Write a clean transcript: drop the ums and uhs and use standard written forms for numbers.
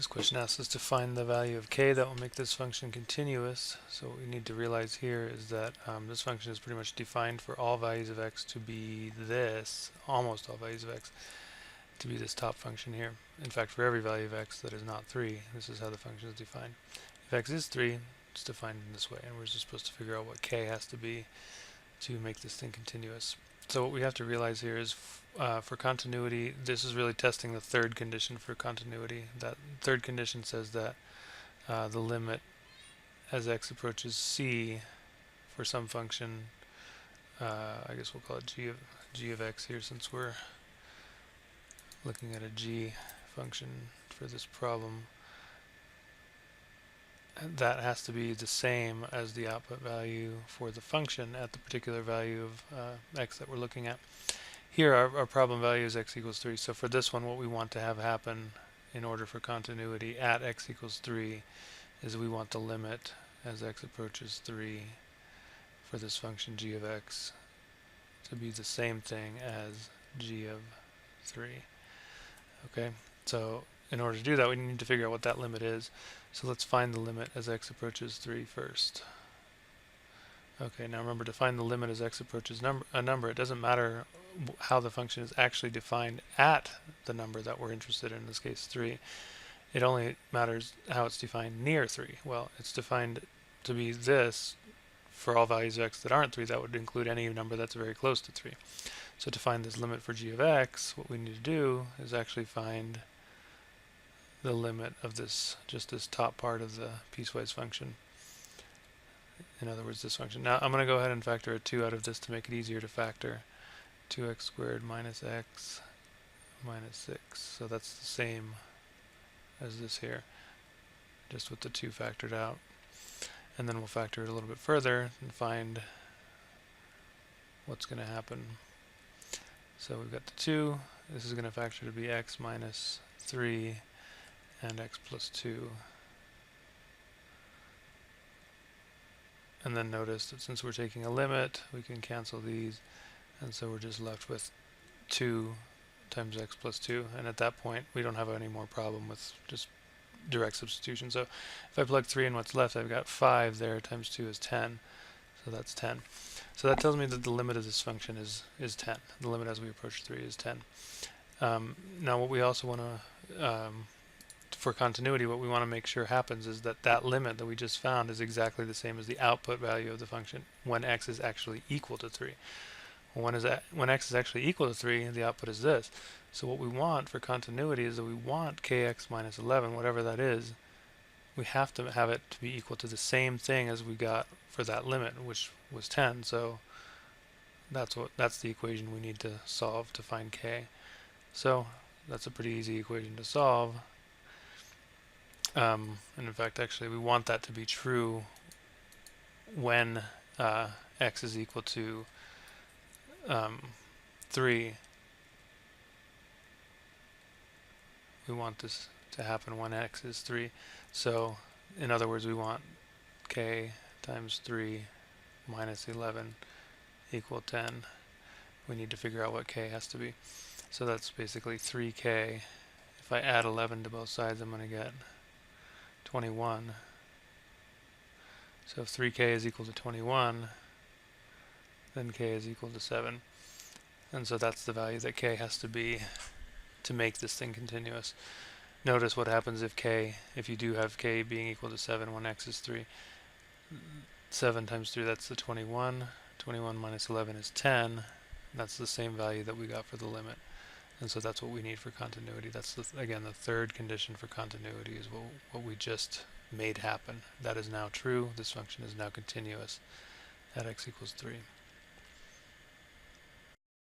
This question asks us to find the value of k that will make this function continuous. So what we need to realize here is that this function is pretty much defined for all values of x to be this, almost all values of x, to be this top function here. In fact, for every value of x that is not 3, this is how the function is defined. If x is 3, it's defined in this way, and we're just supposed to figure out what k has to be to make this thing continuous. So what we have to realize here is for continuity, this is really testing the third condition for continuity. That third condition says that the limit as x approaches c for some function, I guess we'll call it g of x here since we're looking at a g function for this problem, that has to be the same as the output value for the function at the particular value of x that we're looking at. Here our problem value is x equals 3, so for this one what we want to have happen in order for continuity at x equals 3 is we want the limit as x approaches 3 for this function g of x to be the same thing as g of 3. Okay, so in order to do that we need to figure out what that limit is. So let's find the limit as x approaches 3 first. Okay, now remember, to find the limit as x approaches a number, it doesn't matter how the function is actually defined at the number that we're interested in this case 3. It only matters how it's defined near 3. Well, it's defined to be this for all values of x that aren't 3. That would include any number that's very close to 3. So to find this limit for g of x, what we need to do is actually find the limit of this, just this top part of the piecewise function. In other words, this function. Now I'm going to go ahead and factor a 2 out of this to make it easier to factor. 2x squared minus x minus 6. So that's the same as this here, just with the 2 factored out. And then we'll factor it a little bit further and find what's going to happen. So we've got the 2. This is going to factor to be x minus 3 and x plus 2. And then notice that since we're taking a limit, we can cancel these, and so we're just left with 2 times x plus 2, and at that point we don't have any more problem with just direct substitution. So if I plug 3 in what's left, I've got 5 there times 2 is 10, so that's 10. So that tells me that the limit of this function is 10. The limit as we approach 3 is 10. Now what we also want to for continuity, what we want to make sure happens is that that limit that we just found is exactly the same as the output value of the function when x is actually equal to 3. When x is actually equal to 3, the output is this. So what we want for continuity is that we want kx minus 11, whatever that is, we have to have it to be equal to the same thing as we got for that limit, which was 10. So that's the equation we need to solve to find k. So that's a pretty easy equation to solve. And in fact, actually, we want that to be true when x is equal to 3. We want this to happen when x is 3. So, in other words, we want k times 3 minus 11 equal 10. We need to figure out what k has to be. So that's basically 3k. If I add 11 to both sides, I'm going to get 21. So if 3k is equal to 21, then k is equal to 7. And so that's the value that k has to be to make this thing continuous. Notice what happens if you do have k being equal to 7 when x is 3. 7 times 3, that's the 21. 21 minus 11 is 10. That's the same value that we got for the limit. And so that's what we need for continuity. That's, again, the third condition for continuity is what we just made happen. That is now true. This function is now continuous at x equals 3.